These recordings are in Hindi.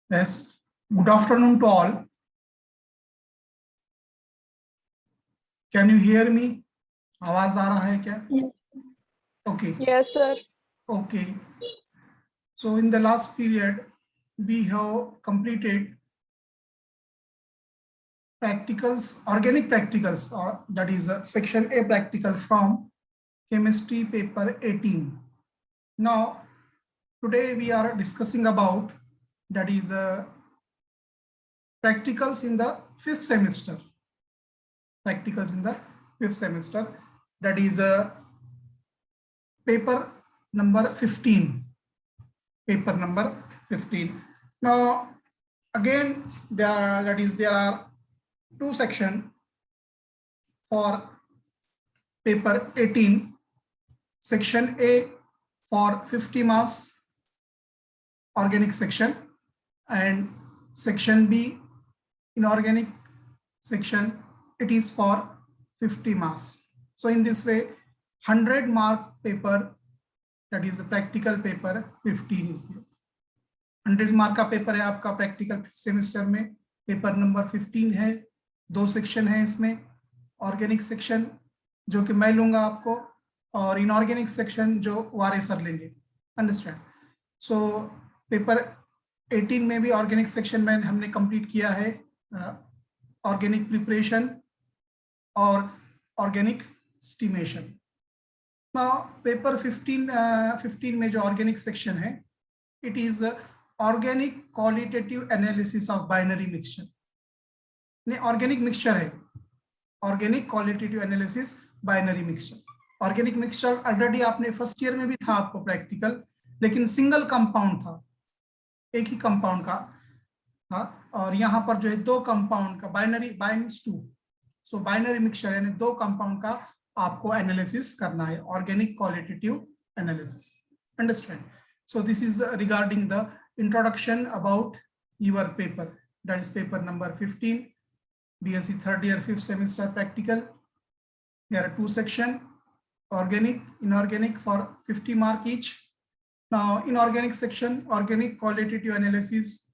Yes. Good afternoon to all. Can you hear me? आवाज आ रहा है क्या? Yes. Okay. Yes, sir. Okay. So in the last period, we have completed practicals, organic practicals, or that is section A practical from chemistry paper 18. Now, today we are discussing about that is practicals in the fifth semester. Practicals in the fifth semester. That is paper number 15. Paper number 15. Now, again, there are two sections for paper 18. Section A for 50 marks, organic section, and section B, inorganic section, it is for 50 marks. So in this way, 100 mark paper, that is a practical paper 15 is there. 100 mark का पेपर है आपका प्रैक्टिकल सेमेस्टर में. पेपर नंबर 15 है. दो सेक्शन है इसमें. ऑर्गेनिक सेक्शन जो कि मैं लूंगा आपको, और इनऑर्गेनिक सेक्शन जो वारे सर लेंगे. अंडरस्टैंड? सो पेपर 18 में भी ऑर्गेनिक सेक्शन में हमने कंप्लीट किया है ऑर्गेनिक प्रिपरेशन और ऑर्गेनिक स्टीमेशन. नाउ पेपर 15 में जो ऑर्गेनिक सेक्शन है, it is organic qualitative analysis of binary mixture. नहीं, ऑर्गेनिक मिक्सचर है. Organic qualitative analysis binary mixture. Organic mixture already आपने फर्स्ट ईयर में भी था आपको प्रैक्टिकल, लेकिन सिंगल कंपाउंड था, एक ही कंपाउंड का था. और यहाँ पर जो है दो कंपाउंड का binary binds to, so binary mixture यानी दो कंपाउंड का आपको एनालिसिस करना है, organic qualitative analysis. Understand? So this is regarding the introduction about your paper, that is paper number 15, BSc third year 5th semester practical. There are two sections, organic, inorganic, for 50 mark each. Now inorganic section, organic qualitative analysis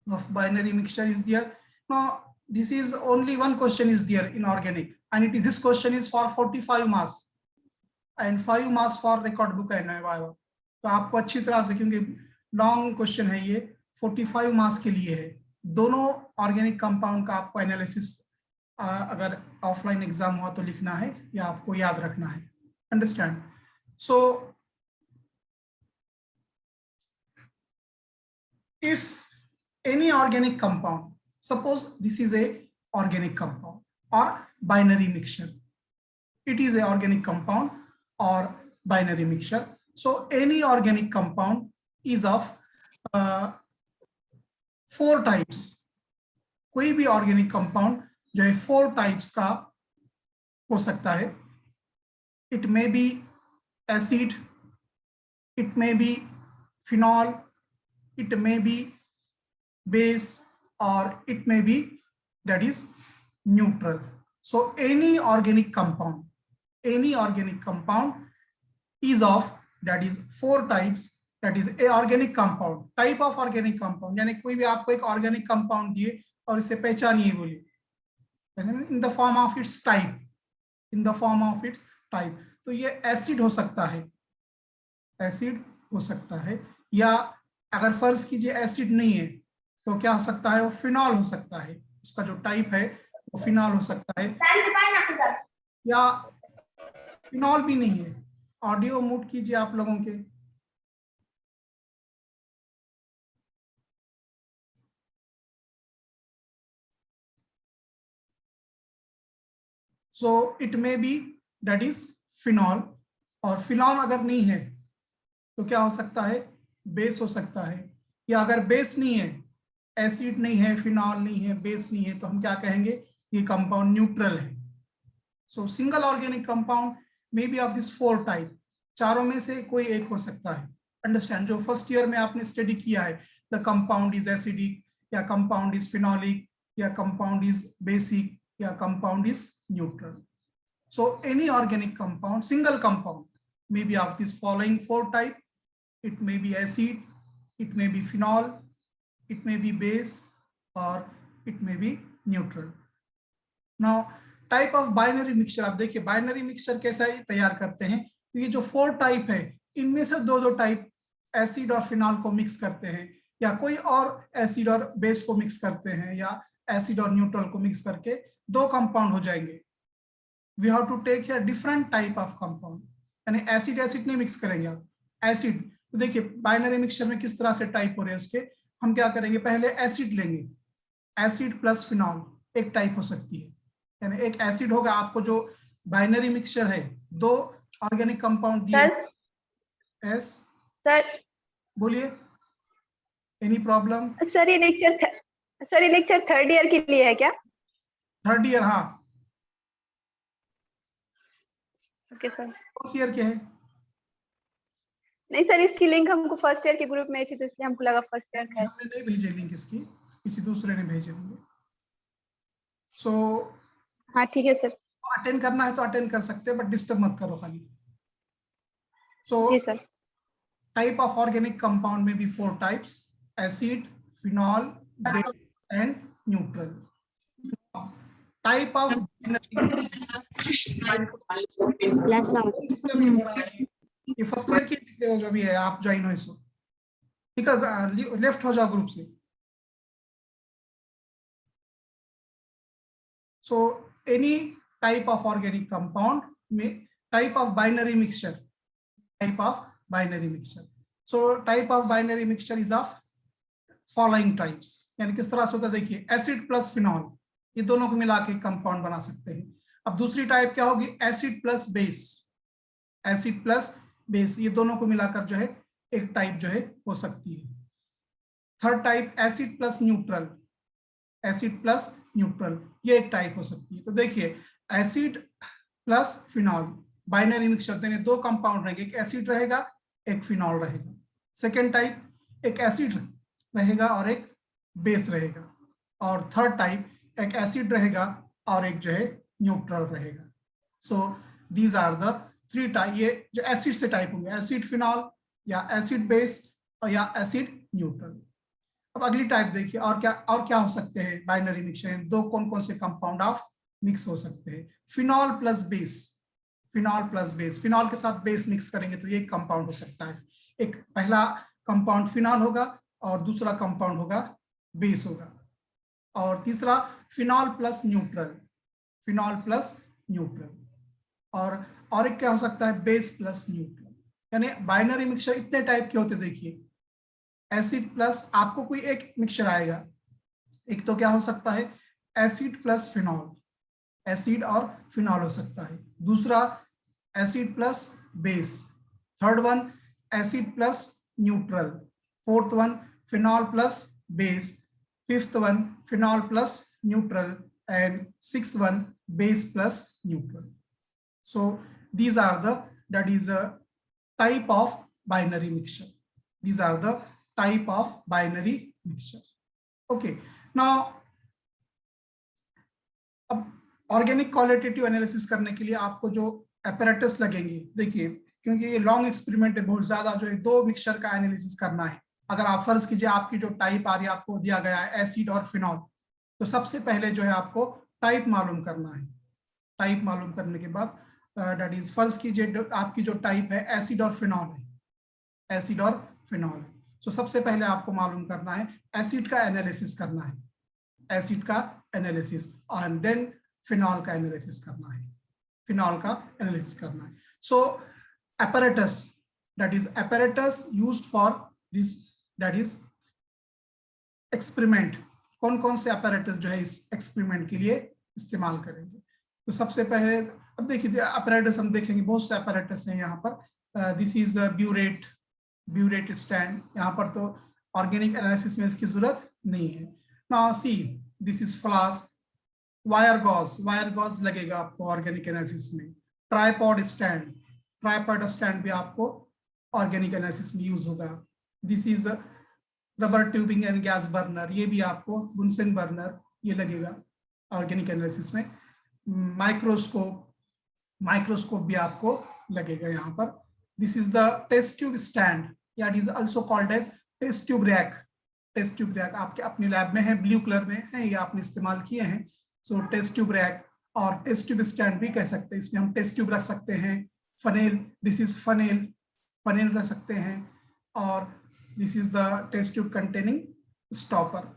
of binary mixture is there. Now this is only one question is there in organic, and this question is for 45 marks and 5 marks for record book and viva. तो आपको अच्छी तरह से, क्योंकि लॉन्ग क्वेश्चन है ये, 45 मार्क्स के लिए है. दोनों ऑर्गेनिक कंपाउंड का आपको एनालिसिस अगर ऑफलाइन एग्जाम हुआ तो लिखना है या आपको याद रखना है. Understand? So if any organic compound, suppose this is a organic compound और binary mixture, it is a organic compound or binary mixture. So any organic compound is of 4 types. कोई भी organic compound जो है 4 types का हो सकता है. It may be acid, it may be phenol, it may be base, or it may be that is neutral. So any organic compound is of that is 4 types. That is a organic compound, type of organic compound, यानी कोई भी आपको एक organic compound दिए और इसे पहचानिए बोलिए, in the form of its type, in the form of its type. तो ये एसिड हो सकता है, एसिड हो सकता है, या अगर फर्ज कीजिए एसिड नहीं है तो क्या हो सकता है, वो फिनॉल हो सकता है. उसका जो टाइप है वो फिनॉल हो सकता है, या फिनॉल भी नहीं है. ऑडियो म्यूट कीजिए आप लोगों के. So it may be that is phenol. और फिनॉल अगर नहीं है तो क्या हो सकता है, बेस हो सकता है. या अगर बेस नहीं है, एसिड नहीं है, फिनॉल नहीं है, बेस नहीं है, तो हम क्या कहेंगे, ये कंपाउंड न्यूट्रल है. सो single organic compound may be of this 4 type, चारों में से कोई एक हो सकता है. अंडरस्टैंड? जो फर्स्ट ईयर में आपने स्टडी किया है, द कंपाउंड इज एसिडिक, या कंपाउंड इज फिनॉलिक, या कंपाउंड इज बेसिक, या compound is neutral. So any organic compound, single compound, may be of this following 4 type. It may be acid, it may be phenol, it may be base or it may be neutral. Now type of binary mixture, आप देखिए binary mixture कैसा तैयार करते हैं, तो ये जो 4 टाइप है इनमें से दो टाइप एसिड और फिनॉल को मिक्स करते हैं, या कोई और एसिड और बेस को मिक्स करते हैं, या एसिड और न्यूट्रल को मिक्स करके दो कंपाउंड हो जाएंगे. We have to take here different type of compound, यानी एसिड एसिड नहीं मिक्स करेंगे आप. एसिड तो देखिए बाइनरी मिक्सचर में किस तरह से टाइप हो रहे हैं उसके, हम क्या करेंगे, पहले एसिड लेंगे, एसिड प्लस फिनॉल एक टाइप हो सकती है, यानी एक एसिड होगा, आपको जो बाइनरी मिक्सचर है दो ऑर्गेनिक कंपाउंड दिए. यस सर बोलिए, एनी प्रॉब्लम? सर ये लेक्चर थर्ड ईयर के लिए है क्या? थर्ड ईयर, हाँ. Okay sir. कौन ईयर के है? नहीं सर, इसकी लिंक हमको फर्स्ट ईयर के ग्रुप में थी तो इसलिए हमको लगा फर्स्ट ईयर का है. हमने नहीं भेजे लिंक इसकी, किसी दूसरे ने भेजे होंगे. सो हाँ ठीक है सर. अटेंड करना है तो अटेंड कर सकते हैं, बट डिस्टर्ब मत करो खाली. सो जी sir. Type of organic compound में भी 4 types, acid, phenol, base and neutral. Type of ये फर्स्ट ईयर की जो भी है, आप ज्वाइन हो इसको, ठीक है, लेफ्ट हो जाओ ग्रुप से. So any type of organic compound में type of binary mixture, type of binary mixture. So type of binary mixture is of following types, यानी किस तरह से होता है, देखिए एसिड प्लस फिनॉल, ये दोनों को मिला के कंपाउंड बना सकते हैं. अब दूसरी टाइप क्या होगी, acid plus base, acid plus base, ये दोनों को मिलाकर जो है एक टाइप जो है हो सकती है. Third type acid plus neutral, acid plus neutral, ये एक टाइप हो सकती है. तो देखिए acid plus phenol binary mixture देंगे, दो कंपाउंड रहेंगे, एक एसिड रहेगा एक फिनॉल रहेगा. सेकेंड टाइप एक एसिड रहेगा और एक बेस रहेगा. और थर्ड टाइप एक एसिड रहेगा और एक जो है न्यूट्रल रहेगा. So these are the 3 type, ये जो एसिड से टाइप होंगे, एसिड फिनॉल या एसिड बेस और या एसिड न्यूट्रल. अब अगली टाइप देखिए, और क्या हो सकते हैं बाइनरी मिक्सचर, दो कौन कौन से कंपाउंड ऑफ मिक्स हो सकते हैं. Phenol plus base, phenol plus base, phenol के साथ बेस मिक्स करेंगे तो ये कंपाउंड हो सकता है. एक पहला कंपाउंड फिनॉल होगा और दूसरा कंपाउंड होगा बेस होगा. और तीसरा phenol plus neutral, phenol plus neutral. और एक क्या हो सकता है, बेस प्लस न्यूट्रल. यानी बाइनरी मिक्सचर इतने टाइप के होते, देखिए एसिड प्लस, आपको कोई एक मिक्सचर आएगा, एक तो क्या हो सकता है एसिड प्लस फिनॉल, एसिड और फिनॉल हो सकता है. दूसरा acid plus base. Third one acid plus neutral. Fourth one phenol plus base. Fifth one phenol plus neutral. And sixth one base plus neutral. So these are that is a type of binary mixture. These are the type of binary mixture. Okay, now अब ऑर्गेनिक क्वालिटेटिव एनालिसिस करने के लिए आपको जो apparatus लगेंगे, देखिए क्योंकि ये लॉन्ग एक्सपेरिमेंट है, बहुत ज्यादा जो है दो मिक्सचर का एनालिसिस करना है. अगर आप फर्ज कीजिए आपकी जो टाइप आ रही है, आपको दिया गया है एसिड और फिनॉल, तो सबसे पहले जो है आपको टाइप मालूम करना है. टाइप मालूम करने के बाद दैट इज फर्स्ट कीजिए आपकी जो टाइप है एसिड और फिनॉल है, एसिड और फिनॉल है. सो सबसे पहले आपको मालूम करना है एसिड का एनालिसिस करना है, एसिड का एनालिसिस, एंड देन फिनॉल का एनालिसिस करना है, फिनॉल का एनालिसिस करना है. सो apparatus, that is apparatus used for this, that is experiment. कौन कौन से apparatus जो है इस एक्सपेरिमेंट के लिए इस्तेमाल करेंगे. तो सबसे पहले अब देखिए apparatus हम देखेंगे, बहुत से apparatus हैं यहाँ पर. दिस इज ब्यूरेट स्टैंड, यहाँ पर तो ऑर्गेनिक एनालिसिस में इसकी जरूरत नहीं है. Now see this is flask. Wire gauze लगेगा आपको ऑर्गेनिक एनालिसिस में. ट्राइपॉड स्टैंड भी आपको ऑर्गेनिक एनालिसिस में यूज होगा. This is rubber tubing and gas burner, ये भी आपको बुनसेन बर्नर ये लगेगा ऑर्गेनिक एनालिसिस में. माइक्रोस्कोप भी आपको लगेगा यहाँ पर. This is the test tube stand, या it is also called as test tube rack. Test tube react आपके अपने लैब में है, ब्लू कलर में है, ये आपने इस्तेमाल किए हैं। सो टेस्ट ट्यूब रिएक्ट और टेस्ट ट्यूब स्टैंड भी कह सकते हैं। इसमें हम टेस्ट ट्यूब रख सकते हैं, funnel, this is funnel, funnel रख सकते हैं, और this is the test tube containing stopper.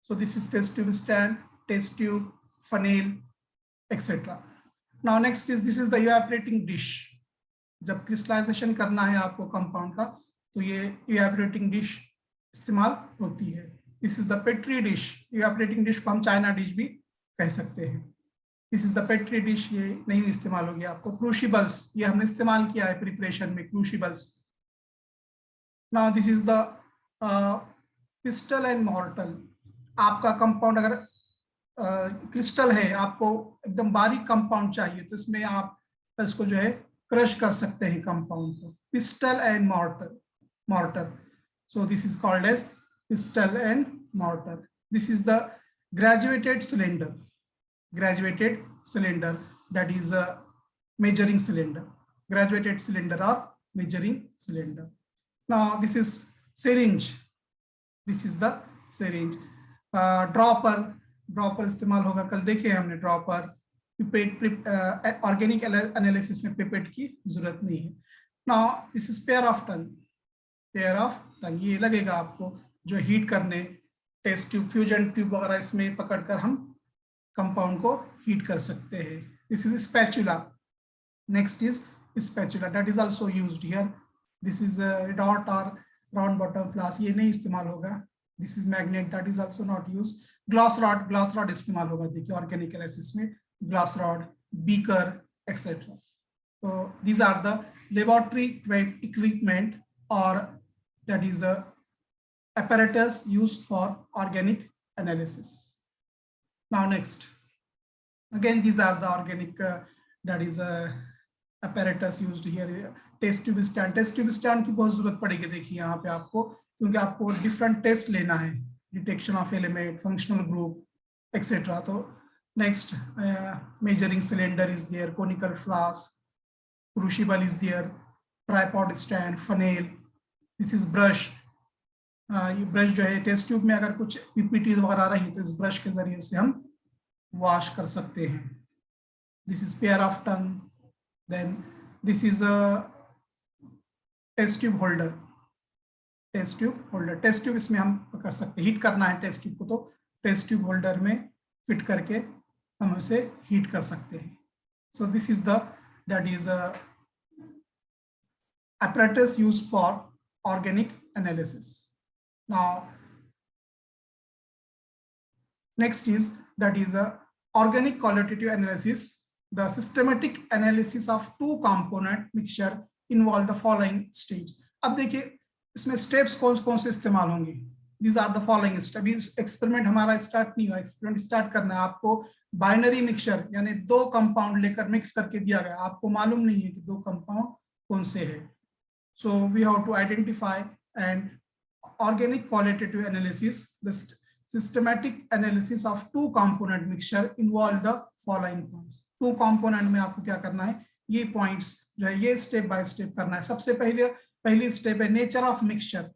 So this is test tube stand, test tube, funnel etcetera. Now next is this is the evaporating dish. जब क्रिस्टलाइजेशन करना है आपको कंपाउंड का, तो ये इवेपोरेटिंग डिश इस्तेमाल होती है। This is the petri dish. Evaporating dish को हम चाइना डिश भी कह सकते हैं। This is the petri dish, ये नहीं इस्तेमाल होगी आपको। क्रूशिबल्स, ये हमने इस्तेमाल किया है प्रिपरेशन में, crucibles. Now this is the pestle and mortar. आपका कंपाउंड अगर क्रिस्टल है, आपको एकदम बारीक कंपाउंड चाहिए, तो इसमें आप इसको जो है क्रश कर सकते हैं कंपाउंड को। Pistol and mortar, so this is called as pistil and mortar. This is the graduated cylinder, that is a measuring cylinder, graduated cylinder or measuring cylinder. Now this is syringe, this is the syringe. Dropper इस्तेमाल होगा, कल देखे हमने ड्रॉपर। पिपेट, ऑर्गेनिक एनालिसिस में पिपेट की जरूरत नहीं है। Now this is pair of tongue, pair of टंग, ये लगेगा आपको जो हीट करने, टेस्ट ट्यूब, फ्यूजन ट्यूब वगैरह, इसमें पकड़कर हम कंपाउंड को हीट कर सकते हैं। This is spatula. Next is spatula, that is also used here. This is dot और राउंड बॉटम फ्लास्क, ये नहीं इस्तेमाल होगा। This is magnet, that is also not used. Glass rod इस्तेमाल होगा, देखिए ऑर्गेनिक एनालिसिस में ग्लास रॉड, बीकर एक्सेट्रा। तो these are the laboratory equipment or that is a apparatus used for organic analysis. Now next, again these are the organic that is a apparatus used here. Test tube stand, test tube stand की बहुत जरूरत पड़ेगी, देखिए यहाँ पे आपको, क्योंकि आपको डिफरेंट टेस्ट लेना है, detection of element, functional group etcetera. तो next, measuring cylinder is there, conical flask, crucible is there, tripod stand, funnel. This is brush. ये ब्रश जो है, टेस्ट ट्यूब में अगर कुछ पीपीटी वगैरह आ रही तो इस ब्रश के जरिए से हम वॉश कर सकते हैं। This is pair of tong. Then this is a test tube holder, test tube holder, test tube इसमें हम कर सकते हैं, हीट करना है टेस्ट ट्यूब को, तो टेस्ट ट्यूब होल्डर में फिट करके हम उसे हीट कर सकते हैं। सो this is the that is a apparatus used for organic analysis. Now next is that is a organic qualitative analysis. The systematic analysis of two component mixture involve the following steps. अब देखिए इसमें स्टेप्स कौन कौन से इस्तेमाल होंगे। These are the following steps. Experiment हमारा स्टार्ट नहीं हुआ, एक्सपेरिमेंट स्टार्ट करना है आपको। बाइनरी मिक्सचर यानी दो कंपाउंड लेकर मिक्स करके दिया गया, आपको मालूम नहीं है कि दो कंपाउंड कौन से है। So we have to identify and organic qualitative analysis. The systematic analysis of two component mixture involve the following points. Two component में आपको क्या करना है, ये points जो है ये स्टेप बाय स्टेप करना है। सबसे पहली स्टेप है nature of mixture,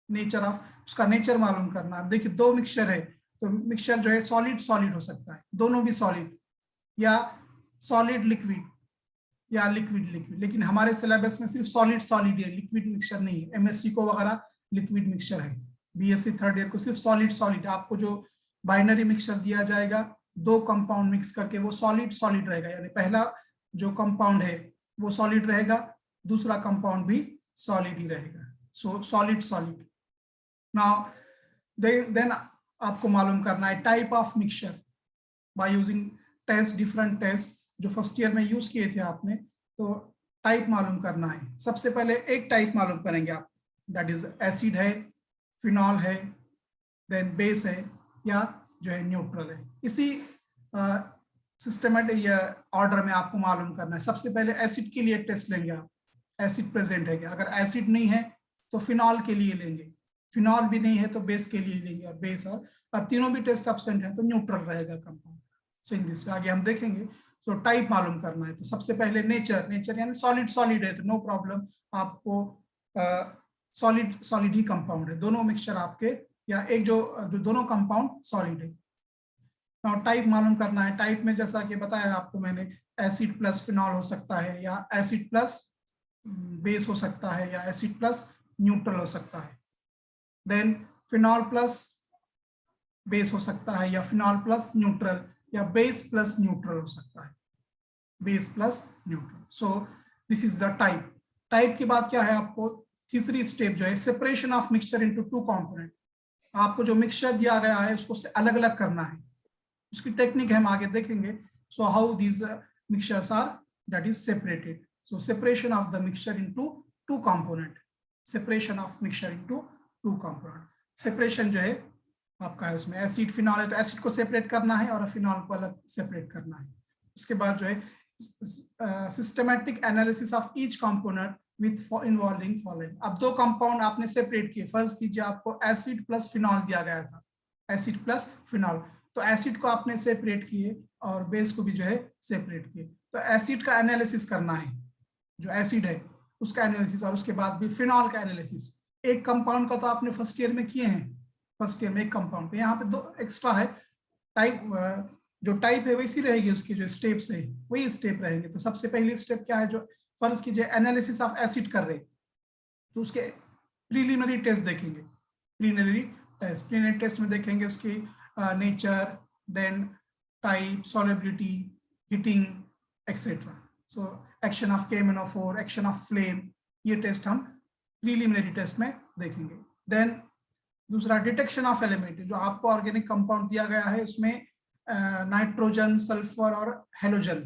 nature of, उसका नेचर मालूम करना। अब देखिए दो मिक्सचर है, तो मिक्सचर जो है सॉलिड सॉलिड हो सकता है, दोनों भी सॉलिड, या सॉलिड लिक्विड, या लिक्विड लिक्विड, लेकिन हमारे सिलेबस में सिर्फ सॉलिड सॉलिड है, लिक्विड मिक्सचर नहीं है। एमएससी को वगैरह लिक्विड मिक्सचर है, बीएससी थर्ड ईयर को सिर्फ सॉलिड सॉलिड। आपको जो बाइनरी मिक्सचर दिया जाएगा, दो कंपाउंड मिक्स करके, वो सॉलिड सॉलिड रहेगा, यानी पहला जो कंपाउंड है वो सॉलिड रहेगा, दूसरा कंपाउंड भी सॉलिड ही रहेगा। So solid solid. Now then आपको मालूम करना है type of mixture by using test, different test जो फर्स्ट ईयर में यूज किए थे आपने, तो टाइप मालूम करना है। सबसे पहले एक टाइप मालूम करेंगे आप, दैट इज एसिड है, फिनॉल है, देन बेस है, या जो है न्यूट्रल है। इसी सिस्टमेटिक या ऑर्डर में आपको मालूम करना है। सबसे पहले एसिड के लिए टेस्ट लेंगे आप, एसिड प्रेजेंट है क्या, अगर एसिड नहीं है तो फिनॉल के लिए लेंगे, फिनॉल भी नहीं है तो बेस के लिए लेंगे, और बेस और तीनों भी टेस्ट एब्सेंट है तो न्यूट्रल रहेगा कंपाउंड। सो इन दिस आगे हम देखेंगे। सो टाइप मालूम करना है, तो सबसे पहले नेचर, नेचर यानी सॉलिड सॉलिड है तो नो प्रॉब्लम, आपको सॉलिड सॉलिड ही कंपाउंड है, दोनों मिक्सचर आपके या एक जो दोनों कंपाउंड सॉलिड है। नाउ टाइप मालूम करना है। टाइप में जैसा कि बताया आपको मैंने, एसिड प्लस फिनॉल हो सकता है, या एसिड प्लस बेस हो सकता है, या एसिड प्लस न्यूट्रल हो सकता है। देन फिनॉल प्लस बेस हो सकता है, या फिनॉल प्लस न्यूट्रल, या बेस प्लस न्यूट्रल हो सकता है, base plus neutral. So this is the type. Type की बात क्या है, आपको तीसरी स्टेप जो है separation of mixture into two component. आपको जो मिक्सचर दिया गया है उसको अलग अलग करना है, उसकी टेक्निक हम आगे देखेंगे। So how these mixtures are that is separated. So separation of the mixture into two component, separation of mixture into two component. Separation जो है आपका है उसमें एसिड फिनॉल है तो एसिड को सेपरेट करना है और फिनॉल को अलग सेपरेट करना है। उसके बाद जो है systematic analysis of each component with involving following. अब दो कंपाउंड आपने सेपरेट किए, फर्ज कीजिए आपको एसिड प्लस फिनॉल दिया गया था, एसिड प्लस फिनॉल, तो एसिड को आपने सेपरेट किए और बेस को भी जो है सेपरेट किए। तो एसिड का एनालिसिस करना है, जो एसिड है उसका एनालिसिस, और उसके बाद भी फिनॉल का एनालिसिस। एक कंपाउंड का तो आपने फर्स्ट ईयर में किए हैं, फर्स्ट ईयर में एक कंपाउंड पे, यहाँ पे दो एक्स्ट्रा है। टाइप जो टाइप है वैसी रहेगी, उसकी जो स्टेप्स है वही स्टेप रहेंगे। तो सबसे पहली स्टेप क्या है, जो फर्ज कीजिए एनालिसिस ऑफ एसिड कर रहे तो उसके प्रीलिमिनरी टेस्ट देखेंगे। प्रीलिमिनरी टेस्ट में देखेंगे उसकी nature, then type, solubility, heating etcetera. So action of KMnO4, action of flame, ये टेस्ट हम प्रीलिमिनरी टेस्ट में देखेंगे। देन दूसरा डिटेक्शन ऑफ एलिमेंट, जो आपको ऑर्गेनिक कंपाउंड दिया गया है उसमें नाइट्रोजन, सल्फर और हेलोजन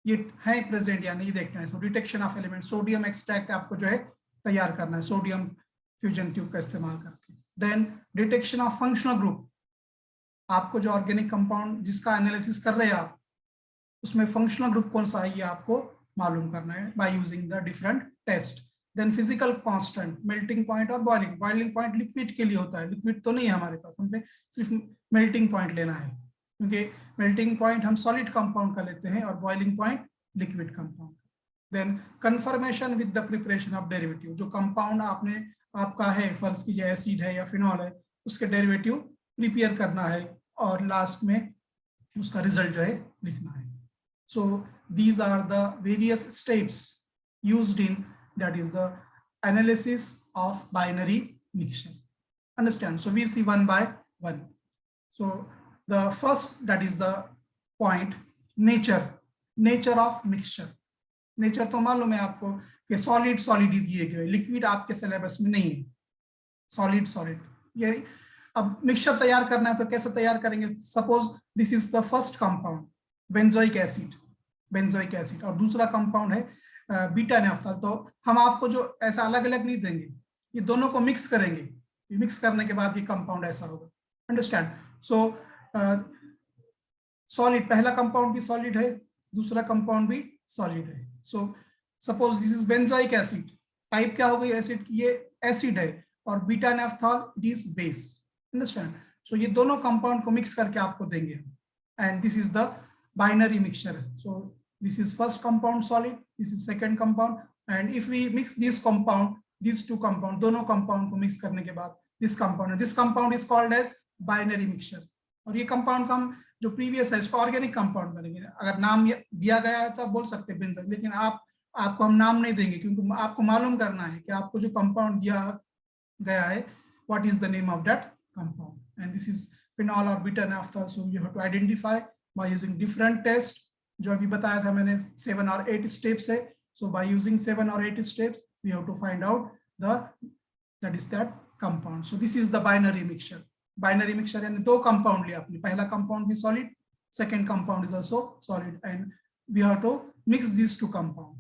ये है प्रेजेंट या नहीं देखना है। So detection of element, sodium extract आपको जो है तैयार करना है सोडियम फ्यूजन ट्यूब का इस्तेमाल करके। Then detection of functional group, आपको जो ऑर्गेनिक कंपाउंड जिसका एनालिसिस कर रहे हैं आप, उसमें फंक्शनल ग्रुप कौन सा है ये आपको मालूम करना है by using the different test. Then physical constant, melting point और बॉइलिंग। बॉइलिंग पॉइंट लिक्विड के लिए होता है, लिक्विड तो नहीं है हमारे पास, हमें सिर्फ मेल्टिंग पॉइंट लेना है, क्योंकि मेल्टिंग पॉइंट हम सॉलिड कंपाउंड का लेते हैं और boiling point liquid compound. Then confirmation with the preparation of derivative, जो कंपाउंड आपका है, फर्ज कीजिए एसिड है या फिनॉल है, उसके डेरिवेटिव प्रिपेयर करना है और लास्ट में उसका रिजल्ट जो है लिखना है। So these are the various steps used in, that is the analysis of binary mixture. Understand? So we see one by one. So the first, that is the point, nature of mixture. Nature तो मालूम है आपको कि सॉलिड सॉलिड ही दिए गए, लिक्विड आपके सिलेबस में नहीं है, सॉलिड सॉलिड। ये अब मिक्सचर तैयार करना है तो कैसे तैयार करेंगे। Suppose this is the first compound benzoic acid और दूसरा कंपाउंड है बीटा नेफ्थाल। तो हम आपको जो ऐसा अलग अलग नहीं देंगे, ये दोनों को मिक्स करेंगे, ये मिक्स करने के बाद ये कंपाउंड ऐसा होगा। अंडरस्टैंड? सो सॉलिड, पहला कंपाउंड भी सॉलिड है, दूसरा कंपाउंड भी सॉलिड है। So suppose this is benzoic acid, type क्या हो गई एसिड की, ये एसिड है, और beta naphthol it is base. Understand? So ये दोनों कंपाउंड को मिक्स करके आपको देंगे, and this is the binary mixture. So this is first compound solid, this is second compound, and if we mix these two compound, दोनों compound को mix करने के बाद this compound is called as binary mixture। और ये compound का हम जो previous है इसको organic compound बनेंगे। अगर नाम दिया गया है तो आप बोल सकते हैं बेंजीन, लेकिन आपको हम नाम नहीं देंगे, क्योंकि आपको मालूम करना है कि आपको जो compound दिया गया है what is the name of that compound, and this is phenol or beta naphtha। So you have to identify by using different test, जो अभी बताया था मैंने 7 or 8 steps है। So by using 7 or 8 steps we have to find out that compound। So this is the binary mixture। binary mixture यानी दो compound लिया आपने, पहला compound भी solid, second compound is also solid, and we have to mix these two compound।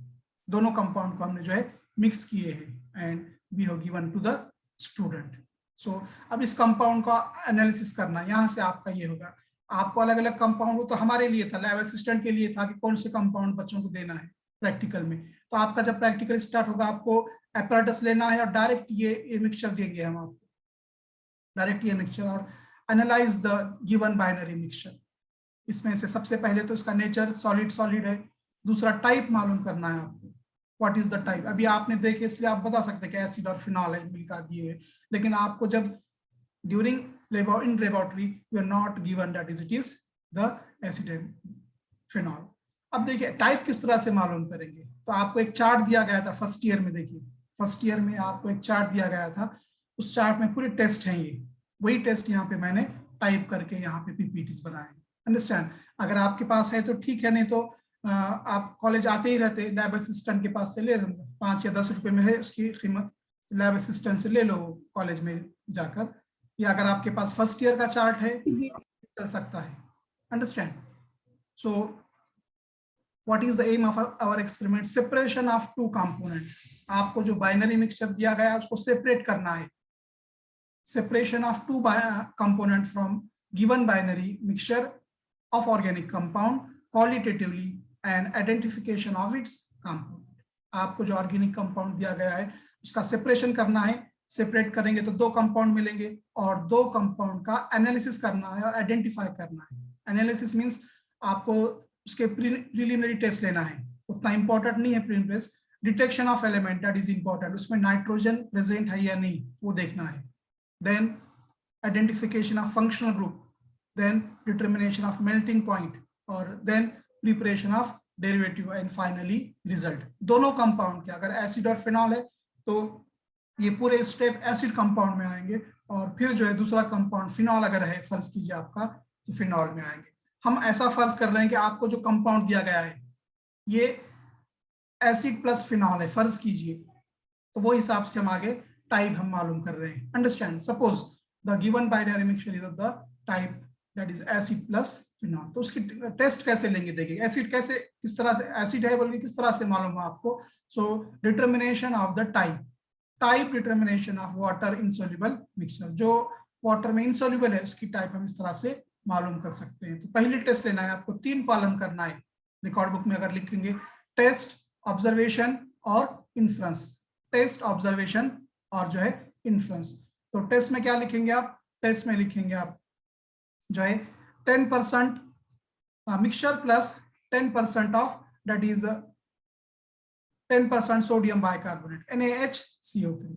दोनों compound को हमने जो है mix किए हैं and we have given to the student। So अब इस compound का analysis करना, यहाँ से आपका ये होगा। आपको अलग अलग कंपाउंड, वो तो हमारे लिए था, लैब असिस्टेंट के लिए था कि कौन से कंपाउंड बच्चों को देना है प्रैक्टिकल में। तो आपका जब प्रैक्टिकल स्टार्ट होगा आपको एपरेटस लेना है और डायरेक्ट ये मिक्सचर देंगे हम आपको, डायरेक्ट ये मिक्सचर, और analyse the given binary mixture. इसमें से सबसे पहले तो इसका नेचर सॉलिड है, दूसरा टाइप मालूम करना है आपको, व्हाट इज द टाइप। अभी आपने देखे इसलिए आप बता सकते हैं कि एसिड और फिनॉल है मिलकर दिए, लेकिन आपको जब during in laboratory you are not given that is it is the acetonol. अब देखिए टाइप किस तरह से मालूम करेंगे, तो आपको एक चार्ट दिया गया था फर्स्ट ईयर में, देखिए फर्स्ट ईयर में आपको एक चार्ट दिया गया था, उस चार्ट में पूरे टेस्ट हैं, ये वही टेस्ट यहाँ पे मैंने टाइप करके यहाँ पे पीपीटीज बनाए। अंडरस्टैंड? अगर आपके पास है तो ठीक है, नहीं तो आप कॉलेज आते ही रहते, लैब असिस्टेंट के पास से ले 5 या 10 रुपए में है उसकी कीमत, लैब असिस्टेंट से ले लो कॉलेज में जाकर, या अगर आपके पास फर्स्ट ईयर का चार्ट है चल सकता है। Understand? So what is the aim of our experiment? Separation of two component. आपको जो बाइनरी मिक्सचर दिया गया है उसको सेपरेट करना है। Separation of two component from given binary mixture of organic compound qualitatively and identification of its compound। आपको जो ऑर्गेनिक कंपाउंड दिया गया है उसका सेपरेशन करना है, सेपरेट करेंगे तो 2 कंपाउंड मिलेंगे और 2 कंपाउंड का एनालिसिस करना है और आइडेंटिफाई करना है। एनालिसिस मींस आपको उसके प्रिलिमिनरी टेस्ट लेना है, उतना इंपॉर्टेंट नहीं है preliminary test. Detection of element that is important, उसमें नाइट्रोजन प्रेजेंट है या नहीं वो देखना है। Then identification of functional group, then determination of melting point, or then preparation of derivative and finally result। दोनों कंपाउंड के अगर एसिड और फिनॉल है तो ये पूरे स्टेप एसिड कंपाउंड में आएंगे, और फिर जो है दूसरा कंपाउंड फिनॉल अगर है फर्ज कीजिए आपका तो फिनॉल में आएंगे। हम ऐसा फर्ज कर रहे हैं कि आपको जो कंपाउंड दिया गया है ये एसिड प्लस फिनॉल है फर्ज कीजिए, तो वो हिसाब से हम आगे टाइप हम मालूम कर रहे हैं। Understand? Suppose the given binary mixture is of the type that is acid plus phenol, तो उसकी टेस्ट कैसे लेंगे, देखिए एसिड कैसे, किस तरह से एसिड है बल्कि किस तरह से मालूम है आपको। So determination of the type determination of water insoluble mixture, जो वाटर में इनसोल्यूबल है उसकी टाइप हम इस तरह से मालूम कर सकते हैं। तो पहली टेस्ट लेना है आपको, 3 कॉलम करना है, रिकॉर्ड बुक में अगर लिखेंगे टेस्ट, ऑब्जर्वेशन और इन्फ्रेंस। टेस्ट, ऑब्जर्वेशन और जो है इन्फ्रेंस। तो टेस्ट में क्या लिखेंगे आप? टेस्ट में लिखेंगे आप जो है 10% mixture plus 10% of that is 10% sodium bicarbonate NaHCO3,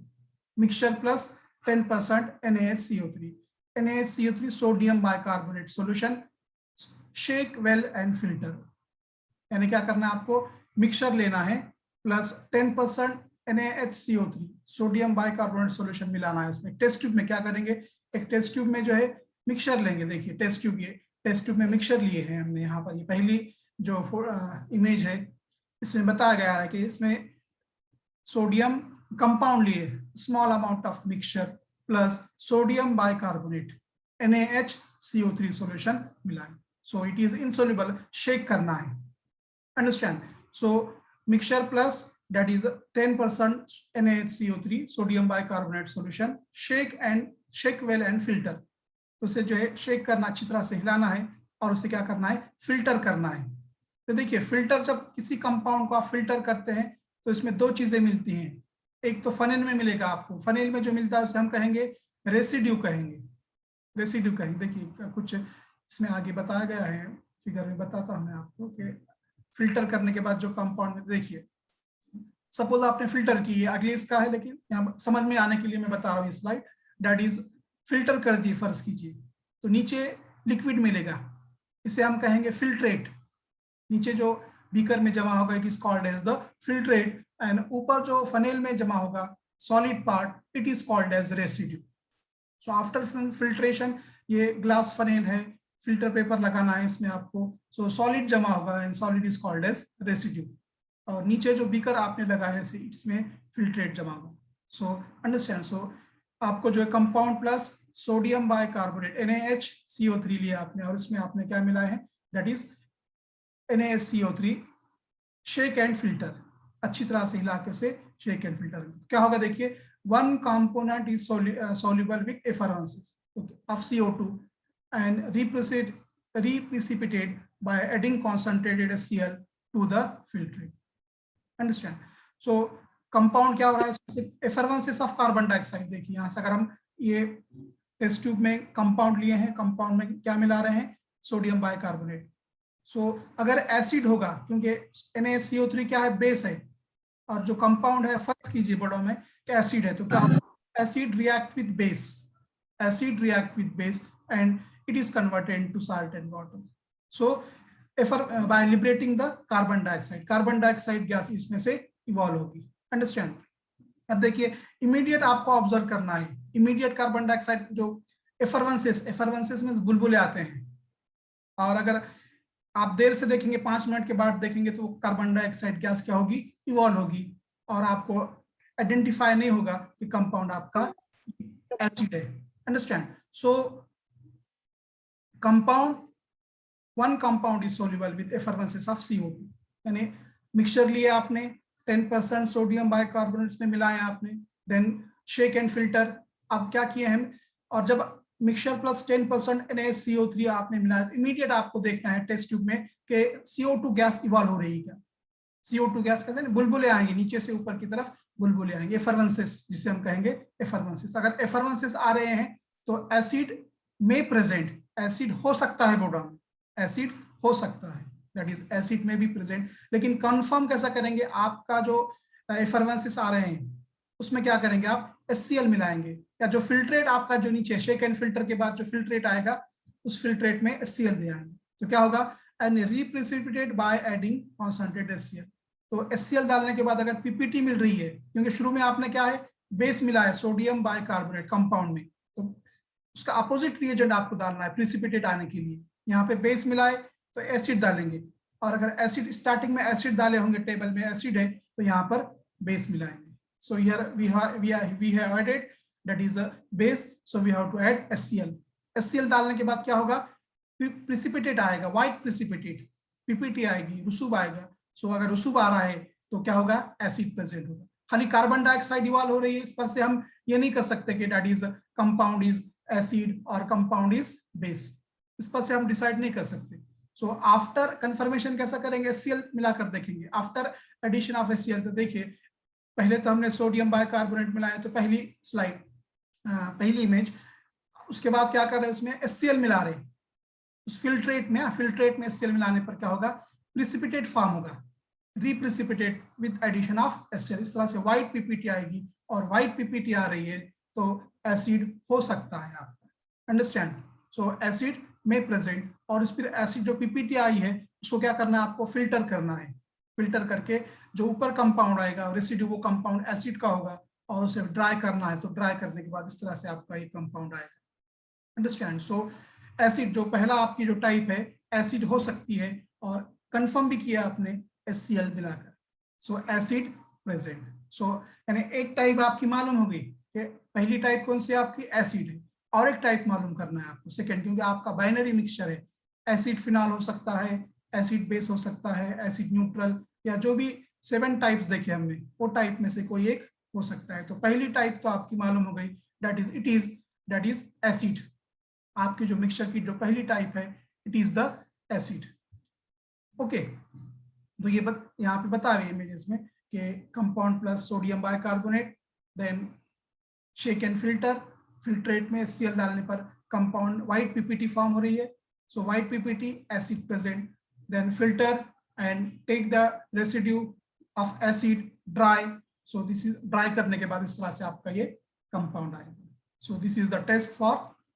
mixture plus 10% NaHCO3, NaHCO3 sodium bicarbonate solution, shake well and filter. यानी क्या करना है आपको? मिक्सचर लेना है plus 10% NaHCO3 sodium bicarbonate solution मिलाना है उसमें। टेस्ट ट्यूब में क्या करेंगे? एक टेस्ट ट्यूब में जो है मिक्सचर लेंगे, देखिए टेस्ट ट्यूब, ये टेस्ट ट्यूब में मिक्सचर लिए हैं हमने यहाँ पर। ये पहली जो इमेज है इसमें बताया गया है कि इसमें सोडियम कंपाउंड लिए, small amount of mixture plus sodium bicarbonate NaHCO3 solution मिलाएं। So it is insoluble, shake करना है। Understand? So mixture plus that is 10% NaHCO3 sodium bicarbonate solution, shake well and filter. तो उसे जो है शेक करना, अच्छी तरह से हिलाना है और उसे क्या करना है? फिल्टर करना है। तो देखिए फिल्टर, जब किसी कंपाउंड को आप फिल्टर करते हैं तो इसमें 2 चीजें मिलती हैं। एक तो फनेल में मिलेगा आपको, फनेल में जो मिलता है उसे हम कहेंगे रेसिड्यू कहेंगे, रेसिड्यू कहेंगे। देखिए कुछ इसमें आगे बताया गया है, फिगर में बताता हूं मैं आपको कि फिल्टर करने के बाद जो कंपाउंड में, देखिए सपोज आपने फिल्टर की है, अगली इसका है लेकिन यहाँ समझ में आने के लिए मैं बता रहा हूँ स्लाइड। दैट इज फिल्टर कर दिए फर्ज कीजिए तो नीचे लिक्विड मिलेगा, इसे हम कहेंगे फिल्ट्रेट। नीचे जो बीकर में जमा होगा it is called as the filtrate, and ऊपर जो फनेल में जमा होगा solid part it is called as residue. So after filtration, ये ग्लास फनेल है, फिल्टर पेपर लगाना है इसमें आपको, सो सॉलिड जमा होगा and solid is called as residue, और नीचे जो बीकर आपने लगाया है इसमें फिल्ट्रेट जमा होगा। So understand? सो आपको जो है compound plus sodium bicarbonate NaHCO3 लिया आपने, और इसमें आपने क्या मिलाया है? That is NaHCO3, shake and filter. अच्छी तरह से हिला के उसे शेक एंड फिल्टर। क्या होगा देखिए, 1 component is soluble with effervescence of CO2 and reprecipitated by adding concentrated HCl to the filtrate। Understand? So compound क्या हो रहा है? एफरवेंसेस ऑफ कार्बन डाइऑक्साइड। देखिए यहाँ से अगर हम ये टेस्ट ट्यूब में कंपाउंड लिए हैं, कंपाउंड में क्या मिला रहे हैं? Sodium bicarbonate. सो अगर एसिड होगा, क्योंकि NaCO3 क्या है? बेस है, और जो कंपाउंड है फर्ज कीजिए बड़ों में कि एसिड है, तो क्या acid react with base, acid react with base and it is converted into salt and water. So by liberating the carbon dioxide gas इसमें से इवॉल्व होगी. अंडरस्टैंड. अब देखिए इमीडिएट आपको ऑब्जर्व करना है, इमीडिएट कार्बन डाइऑक्साइड जो एफरवेंसेस में बुलबुले आते हैं, और अगर आप देर से देखेंगे 5 मिनट के बाद देखेंगे तो कार्बन डाइऑक्साइड गैस क्या होगी, इवॉल्व होगी, और आपको आइडेंटिफाई नहीं होगा कि कंपाउंड आपका एसिड है. Understand. So compound, one compound is soluble with effervescence of CO2. यानी मिक्सचर लिए आपने, 10% सोडियम बाइकार्बोनेट में मिलाया आपने, देन शेक एंड फिल्टर. अब क्या किए हम, और जब मिक्सचर प्लस 10% NaCO3 आपने मिलाया तो इमीडिएट आपको देखना है टेस्ट ट्यूब में कि CO2 गैस इवॉल्व हो रही है क्या. CO2 गैस कहते हैं बुलबुले आएंगे, नीचे से ऊपर की तरफ बुलबुले आएंगे, एफरवेंसेस जिसे हम कहेंगे एफरवेंसेस. अगर एफरवेंसेस आ रहे हैं तो एसिड में प्रेजेंट, एसिड हो सकता है बोर्डा में, एसिड हो सकता है, दैट इज एसिड में भी प्रेजेंट. लेकिन कंफर्म कैसा करेंगे, आपका जो एफरवेंसेस आ रहे हैं उसमें क्या करेंगे आप, HCl मिलाएंगे, या जो फिल्ट्रेट आपका जो नीचे शेक एंड फिल्टर के बाद जो फिल्ट्रेट आएगा उस फिल्ट्रेट में HCl दे आएंगे. तो क्या होगा, and reprecipitate by adding concentrate HCl. तो HCl डालने के बाद अगर PPT मिल रही है, क्योंकि शुरू में आपने क्या है, बेस मिला है सोडियम बाइकार्बोनेट कंपाउंड में, तो उसका अपोजिट रिएजेंट आपको डालना है प्रिसिपिटेट आने के लिए. यहाँ पे बेस मिलाए तो एसिड डालेंगे, और अगर एसिड स्टार्टिंग में एसिड डाले होंगे, टेबल में एसिड है तो यहाँ पर बेस मिलाएंगे. So here we have added, that is a base, so we have to add HCl. HCl डालने के बाद क्या होगा, प्रिसिपिटेट आएगा, व्हाइट प्रिसिपिटेट, PPT आएगी, रुसूब आएगा. सो अगर रुसूब आ रहा है तो क्या होगा, एसिड प्रेजेंट होगा. खाली कार्बन डाइऑक्साइड इवॉल्व हो रही है, इस पर से हम ये नहीं कर सकते कि that is compound is acid और कंपाउंड इज बेस, इस पर से हम डिसाइड नहीं कर सकते. सो आफ्टर कंफर्मेशन कैसा करेंगे, HCl मिलाकर देखेंगे. आफ्टर एडिशन ऑफ HCl, तो देखिए पहले तो हमने सोडियम बाइकार्बोनेट मिलाया, तो पहली स्लाइड, पहली इमेज, उसके बाद क्या कर रहे हैं, उसमें HCl मिला रहे हैं उस फिल्ट्रेट में HCl मिलाने पर क्या होगा, प्रिसिपिटेट फॉर्म होगा, रिप्रेसिपिटेट विद एडिशन ऑफ HCl. इस तरह से व्हाइट PPT आएगी, और व्हाइट PPT आ रही है तो एसिड हो सकता है आपका. अंडरस्टैंड. सो एसिड में प्रेजेंट, और उस फिर एसिड जो PPT आई है उसको क्या करना है, आपको फिल्टर करना है. फिल्टर करके जो ऊपर कंपाउंड आएगा रेसिड्यू, वो कंपाउंड एसिड का होगा, और उसे ड्राई करना है. तो ड्राई करने के बाद इस तरह से आपका ये कंपाउंड आएगा. अंडरस्टैंड. सो एसिड जो पहला आपकी जो टाइप है, एसिड हो सकती है, और कंफर्म भी किया आपने HCl मिलाकर. सो एसिड प्रेजेंट. सो यानी एक टाइप आपकी मालूम होगी कि पहली टाइप कौन सी आपकी, एसिड है, और एक टाइप मालूम करना है आपको सेकेंड, क्योंकि आपका बाइनरी मिक्सचर है. एसिड फिनॉल हो सकता है, एसिड बेस हो सकता है, एसिड न्यूट्रल, या जो भी 7 टाइप्स देखे हमने, वो टाइप में से कोई एक हो सकता है. तो पहली टाइप तो आपकी मालूम हो गई, दैट इज एसिड. आपकी जो मिक्सचर की जो पहली टाइप है, it is the acid. Okay. तो ये यहाँ पे बता रहे इमेजेस में कि compound plus sodium bicarbonate, then shake and filter, filtrate में HCl डालने पर कंपाउंड व्हाइट PPT फॉर्म हो रही है. So white PPT, acid present, then filter and take the residue of acid, dry. So this is dry करने के बाद इस तरह से आपका ये कंपाउंड आएगा. So this is the test for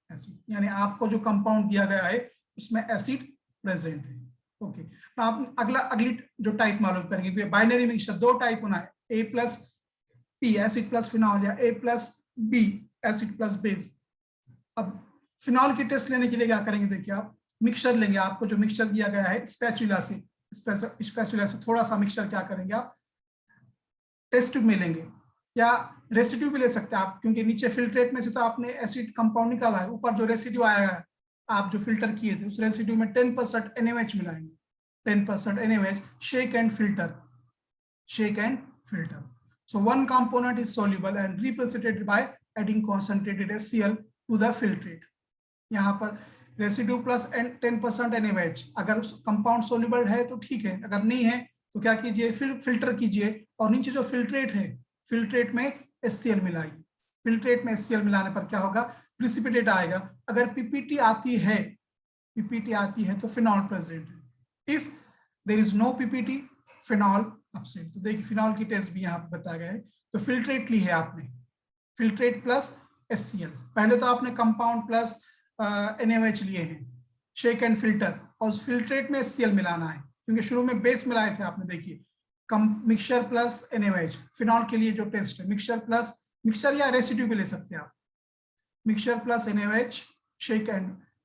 acid. यानी आपको जो कंपाउंड दिया गया है उसमें एसिड प्रेजेंट है. ओके. तो आप अगली जो टाइप मालूम करेंगे, बाइनरी मिक्सचर 2 टाइप होना है, A+P एसिड प्लस फिनॉल, या A+B एसिड प्लस बेस. अब फिनॉल की टेस्ट लेने के लिए क्या करेंगे, देखिए आप मिक्सचर लेंगे, आपको जो मिक्सचर दिया गया है स्पैचुला से थोड़ा सा मिक्सचर क्या करेंगे आप, टेस्ट ट्यूब में लेंगे, या रेसिड्यू भी ले सकते हैं आप, क्योंकि नीचे फिल्ट्रेट में से तो आपने एसिड कंपाउंड निकाला है, ऊपर जो रेसिड्यू आया है आप जो फिल्टर किए थे उस रेसिड्यू में 10% NaOH मिलाएंगे, 10% NaOH. Shake and filter. So one component is soluble and represented by adding concentrated HCl to the filtrate. यहाँ पर रेसिड्यू प्लस 10% NaOH. अगर कंपाउंड सोल्यूबल है तो ठीक है, अगर नहीं है तो क्या कीजिए, फिल्टर कीजिए, और नीचे जो फिल्ट्रेट है, फिल्ट्रेट में HCl मिलाइए. फिल्ट्रेट में HCl मिलाने पर क्या होगा, प्रिसिपिटेट आएगा. अगर PPT आती है तो फिनॉल प्रेजेंट है. If there is no PPT, phenol absent. तो देखिए फिनॉल की टेस्ट भी यहाँ पे बताया गया है. तो फिल्ट्रेट ली है आपने, फिल्ट्रेट प्लस HCl। पहले तो आपने कंपाउंड प्लस NaOH लिए हैं, शेक एंड फिल्टर, और उस फिल्ट्रेट में HCl मिलाना है, क्योंकि शुरू में बेस मिलाए थे आपने, देखिए मिक्सचर प्लस NaOH। फिनॉल के लिए जो टेस्ट है मिक्सचर या रेसिड्यू भी ले सकते हैं आप, mixture plus NaOH,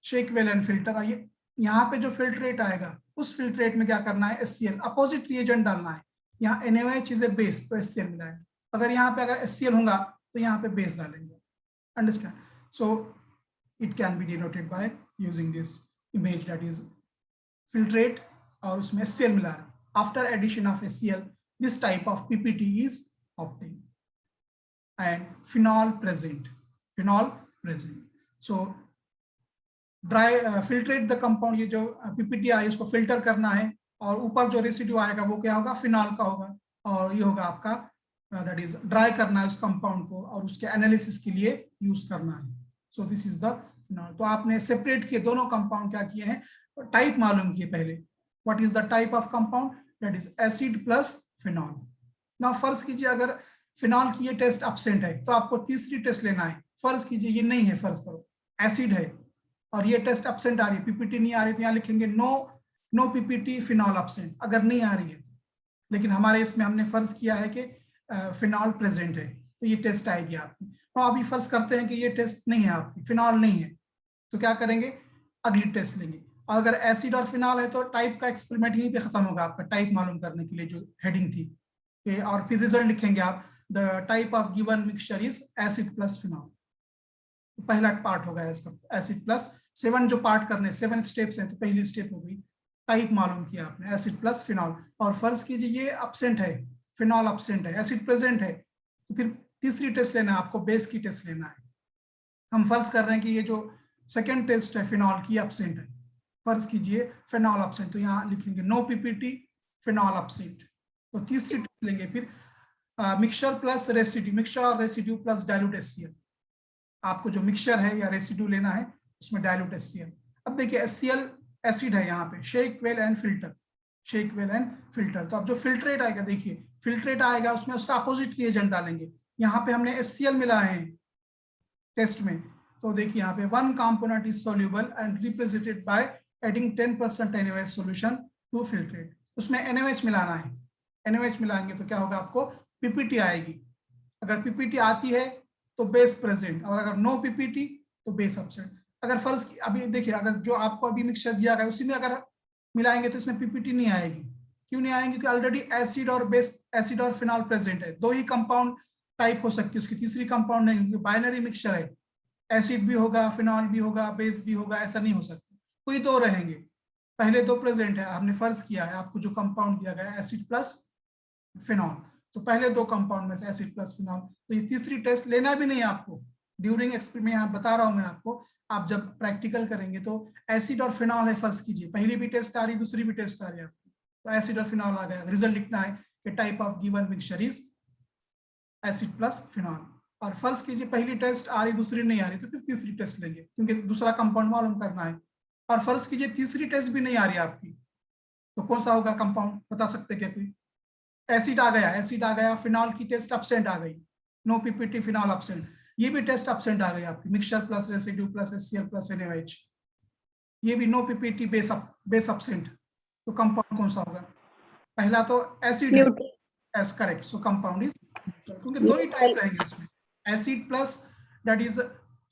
shake well and filter. ये यहाँ पे जो फिल्ट्रेट आएगा उस फिल्ट्रेट में क्या करना है, HCl अपोजिट रिएजेंट डालना है। यहाँ NaOH इज ए बेस, तो HCl मिलाएंगे। अगर यहाँ पे अगर HCl होगा तो यहाँ पे बेस डालेंगे। Understand? So it can be denoted by using this image, that is filtrate और उसमें HCl मिला रहे। After addition of HCl, this type of PPT is obtained and phenol present. So dry filtrate the compound, ये जो PPT आई उसको फिल्टर करना है, और ऊपर जो रेसिड्यू आएगा वो क्या होगा, फिनॉल का होगा, और ये होगा आपका दैट इज ड्राई करना है उस कंपाउंड को और उसके एनालिसिस के लिए यूज करना है। सो दिस इज द फिनॉल। तो आपने सेपरेट किए दोनों कंपाउंड, क्या किए हैं, टाइप मालूम किए पहले। What is the type of compound, that is acid plus phenol. Now फर्ज कीजिए अगर फिनॉल की ये टेस्ट एब्सेंट है तो आपको तीसरी टेस्ट लेना है। फर्ज कीजिए ये नहीं है, फर्ज करो एसिड है और ये टेस्ट एब्सेंट आ रही है, PPT नहीं आ रही, तो यहाँ लिखेंगे नो PPT फिनॉल एब्सेंट, अगर नहीं आ रही है। लेकिन हमारे इसमें हमने फर्ज किया है कि फिनॉल प्रेजेंट है, तो ये टेस्ट आएगी आपकी। तो अभी फर्ज करते हैं कि ये टेस्ट नहीं है आपकी, फिनॉल नहीं है, तो क्या करेंगे, अगली टेस्ट लेंगे। और अगर एसिड और फिनॉल है तो टाइप का एक्सपेरिमेंट यहीं पे खत्म होगा आपका, टाइप मालूम करने के लिए जो हेडिंग थी। और फिर रिजल्ट लिखेंगे आप, the type of given mixture is acid plus phenol. पहला पार्ट होगा इसका, एसिड प्लस। 7 जो पार्ट करने, 7 स्टेप्स हैं, तो पहली स्टेप हो गई, टाइप मालूम किया आपने, एसिड प्लस फिनॉल। और फर्ज कीजिए ये एब्सेंट है, फिनॉल एब्सेंट है, एसिड प्रेजेंट है, तो फिर तीसरी टेस्ट लेना है आपको, बेस की टेस्ट लेना है। हम फर्ज कर रहे हैं कि ये जो सेकेंड टेस्ट है फिनॉल की एब्सेंट है, फर्ज कीजिए फिनॉल एब्सेंट, तो यहाँ लिखेंगे नो PPT फिनॉल एब्सेंट। तो तीसरी टेस्ट लेंगे फिर मिक्सचर प्लस रेसिड्यू, मिक्सचर और रेसिड्यू प्लस डाइल्यूट HCl। आपको जो मिक्सचर है या रेसिड्यू लेना है उसमें डाइल्यूट HCl। अब देखिए HCl एसिड है यहाँ पे, shake well and filter, shake well and filter. तो अब जो फिल्ट्रेट आएगा, देखिए फिल्ट्रेट आएगा उसमें उसका अपोजिट रिएजेंट डालेंगे। यहाँ पे हमने HCl मिला है टेस्ट में, तो देखिए यहाँ पे 1 component is soluble and represented by adding 10% NaOH solution to filtrate. उसमें NaOH मिलाना है, NaOH मिलाएंगे तो क्या होगा, आपको PPT आएगी। अगर PPT आती है तो बेस प्रेजेंट, और अगर नो PPT तो बेस एब्सेंट। अगर फर्ज अभी देखिए, अगर जो आपको अभी मिक्सचर दिया गया उसी में अगर मिलाएंगे तो इसमें PPT नहीं आएगी। क्यों नहीं आएंगे, क्योंकि ऑलरेडी एसिड और बेस, एसिड और फिनॉल प्रेजेंट है। दो ही कंपाउंड टाइप हो सकती है, उसकी तीसरी कंपाउंड नहीं, क्योंकि बाइनरी मिक्सचर है, एसिड भी होगा, फिनॉल भी होगा, बेस भी होगा, ऐसा नहीं हो सकता, कोई दो रहेंगे। पहले दो प्रेजेंट है, हमने फर्ज किया है आपको जो कंपाउंड दिया गया एसिड प्लस फिनॉल, तो पहले दो कंपाउंड में से एसिड प्लस फिनॉल। तो ये तीसरी टेस्ट लेना भी नहीं आपको, ड्यूरिंग एक्सपेरिमेंट यहाँ बता रहा हूँ मैं आपको। आप जब प्रैक्टिकल करेंगे तो एसिड और फिनॉल है, फर्ज कीजिए पहली भी टेस्ट आ रही, दूसरी भी टेस्ट आ रही है आपको, तो एसिड और फिनॉल आ गया, रिजल्ट लिखना है कि type of given mixture is acid plus phenol. और फर्ज कीजिए पहली टेस्ट आ रही, दूसरी नहीं आ रही, तो फिर तीसरी टेस्ट लेंगे, क्योंकि दूसरा कंपाउंड मालूम करना है। और फर्ज कीजिए तीसरी टेस्ट भी नहीं आ रही आपकी, तो कौन सा होगा कंपाउंड, बता सकते क्या कोई? एसिड आ गया, एसिड आ गया, फिनॉल की टेस्ट एब्सेंट आ गई, नो PPT फिनॉल एब्सेंट, ये भी टेस्ट एब्सेंट आ गई आपकी, mixture plus residue plus HCl plus NaOH, ये भी नो PPT बेस एब्सेंट। तो कंपाउंड कौन सा होगा? पहला तो एसिड है, S correct, so compound is neutral, क्योंकि दो ही टाइप रहेंगे उसमें, acid plus that is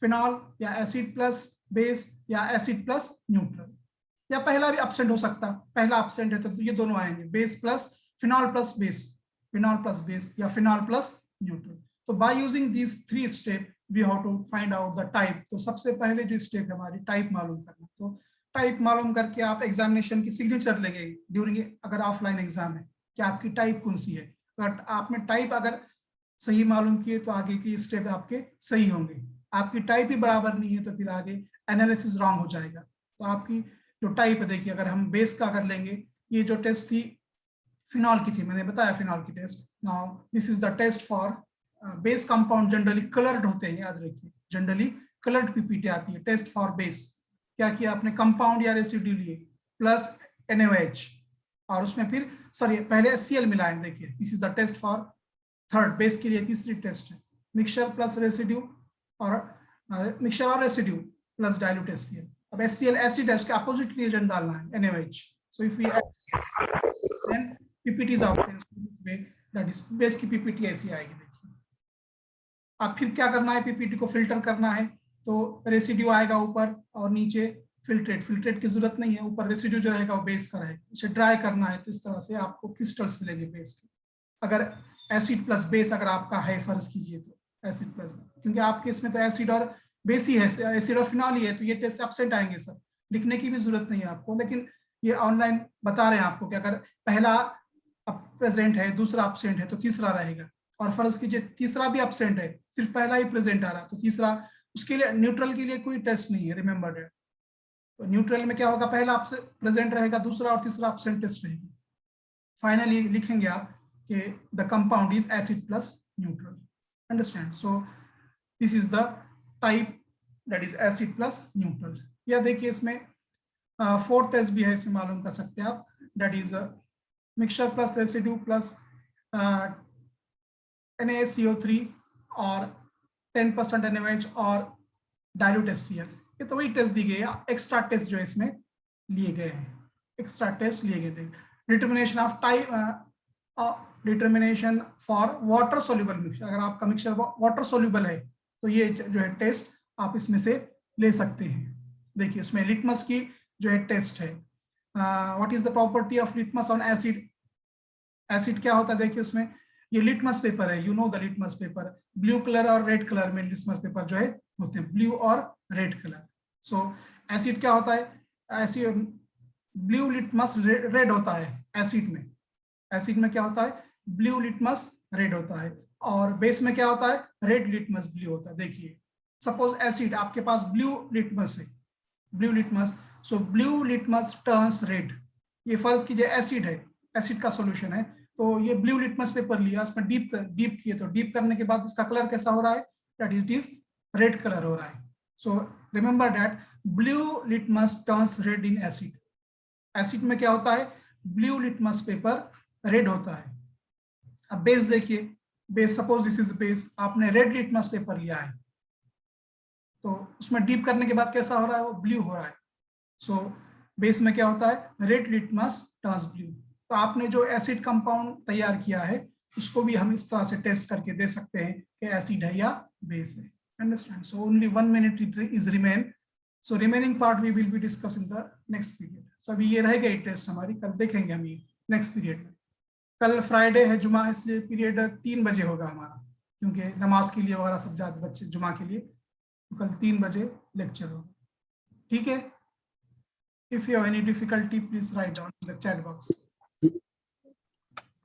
phenol, या एसिड प्लस बेस, या एसिड प्लस न्यूट्रल, या पहला भी एब्सेंट हो सकता, पहला एब्सेंट है तो ये दोनों आएंगे, base plus phenol plus base, phenol plus base, या फिनॉल प्लस न्यूट्रल। तो by using these 3 step we have to find out the type. तो सबसे पहले जो स्टेप है हमारी, टाइप मालूम करना। तो टाइप मालूम करके आप एग्जामिनेशन की सिग्नेचर लेंगे ड्यूरिंग, अगर ऑफलाइन एग्जाम है, कि आपकी टाइप कौन सी है। बट आपने टाइप अगर सही मालूम किए तो आगे की स्टेप आपके सही होंगे। आपकी टाइप ही बराबर नहीं है तो फिर आगे एनालिसिस रॉन्ग हो जाएगा। तो आपकी जो टाइप है, देखिए अगर हम बेस का कर लेंगे, ये जो टेस्ट थी फिनॉल की थी, मैंने बताया फिनॉल की test. Now this is the test for base compound, generally coloured होते हैं, याद रखिए जनरली कलर्ड PPT आती है। टेस्ट फॉर बेस, क्या किया आपने, कंपाउंड या रेसिड्यू लिए प्लस NaOH, और उसमें फिर सॉरी पहले HCl मिलाएं। देखिए this is the test for third, base के लिए तीसरी टेस्ट है, मिक्सचर प्लस रेसिड्यू और मिक्सचर और रेसिड्यू प्लस डाइल्यूट HCl. अब HCl एसिड है, उसके अपोजिट रिएजेंट डालना है NaOH. So if we add, then PPT is obtained this way, that is base की PPT ऐसी आएगी. देखिए अब फिर क्या करना है, PPT को फिल्टर करना है. तो रेसिड्यू आएगा ऊपर और नीचे फिल्ट्रेट की जरूरत नहीं है, ऊपर रेसिड्यू जो रहेगा वो बेस का रहेगा. उसे ड्राई करना है तो इस तरह से आपको क्रिस्टल्स मिलेंगे बेस के. अगर एसिड प्लस बेस अगर आपका है फर्ज कीजिए तो एसिड प्लस, क्योंकि आपके इसमें तो एसिड और बेस ही है, एसिड और फिनॉल ही है, तो ये टेस्ट एब्सेंट आएंगे सर. लिखने की भी जरूरत नहीं है आपको, लेकिन ये ऑनलाइन बता रहे हैं आपको कि अगर पहला प्रेजेंट है, दूसरा एब्सेंट है तो तीसरा रहेगा. और फर्ज कीजिए तीसरा भी एब्सेंट है, सिर्फ पहला ही प्रेजेंट आ रहा तो तीसरा. उसके लिए न्यूट्रल के लिए कोई टेस्ट नहीं है, रिमेंबर दैट. तो न्यूट्रल में क्या होगा, पहला प्रेजेंट रहेगा, दूसरा और तीसरा एब्सेंट टेस्ट रहेगी. फाइनली लिखेंगे आप कि the compound is acid plus neutral. Understand? So this is the type that is acid plus neutral. या देखिए इसमें फोर्थ टेस्ट भी है, इसमें मालूम कर सकते हैं आप, that is mixture plus residue plus NaCO3 और 10% NaOH और डाइल्यूट HCl. ये तो वही टेस्ट दी गई है. एक्स्ट्रा टेस्ट जो है इसमें लिए गए हैं, एक्स्ट्रा टेस्ट लिए गए. Determination of type, determination for water soluble mixture. अगर आपका मिक्सचर वाटर सोल्यूबल है तो ये जो है टेस्ट आप इसमें से ले सकते हैं. देखिए उसमें लिटमस की जो है टेस्ट है. What is the property of litmus on acid. Acid क्या होता है, देखिए उसमें ये लिटमस पेपर है, you know the litmus paper. Blue colour और रेड कलर में लिटमस पेपर जो है होते हैं, ब्लू और रेड कलर. सो एसिड क्या होता है, एसिड ब्लू लिटमस रेड होता है एसिड में. एसिड में क्या होता है, ब्लू लिटमस रेड होता है, और बेस में क्या होता है, रेड लिटमस ब्लू होता है. देखिए सपोज एसिड आपके पास ब्लू लिटमस है, ब्लू लिटमस, सो ब्लू लिटमस टर्न्स रेड. ये फर्ज कीजिए एसिड है, एसिड का सॉल्यूशन है, तो ये ब्लू लिटमस पेपर लिया, उसमें डीप किए, तो डीप करने के बाद इसका कलर कैसा हो रहा है, that it is red colour हो रहा है. So remember that blue litmus turns red in acid. Acid में क्या होता है, ब्लू लिटमस पेपर रेड होता है. अब बेस देखिए, base suppose this is base, आपने रेड लिटमस पेपर लिया है, तो उसमें डीप करने के बाद कैसा हो रहा है, वो ब्लू हो रहा है. सो बेस में क्या होता है, रेड लिटमस टर्न्स ब्लू. तो आपने जो एसिड कंपाउंड तैयार किया है उसको भी हम इस तरह से टेस्ट करके दे सकते हैं कि एसिड है या बेस है. Understand? So only 1 minute is remain. So remaining part we will be discuss in the next period. So अभी ये रह गई टेस्ट हमारी, कल देखेंगे हम ये नेक्स्ट पीरियड में. कल फ्राइडे है, जुमा, इसलिए पीरियड 3 बजे होगा हमारा, क्योंकि नमाज के लिए वगैरह सब जाते बच्चे जुमा के लिए, तो कल 3 बजे लेक्चर होगा. ठीक है? If you have any difficulty please write down in the chat box.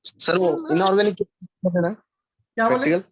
Sir वो इनऑर्गेनिक है ना, क्या बोले? प्रैक्टिकल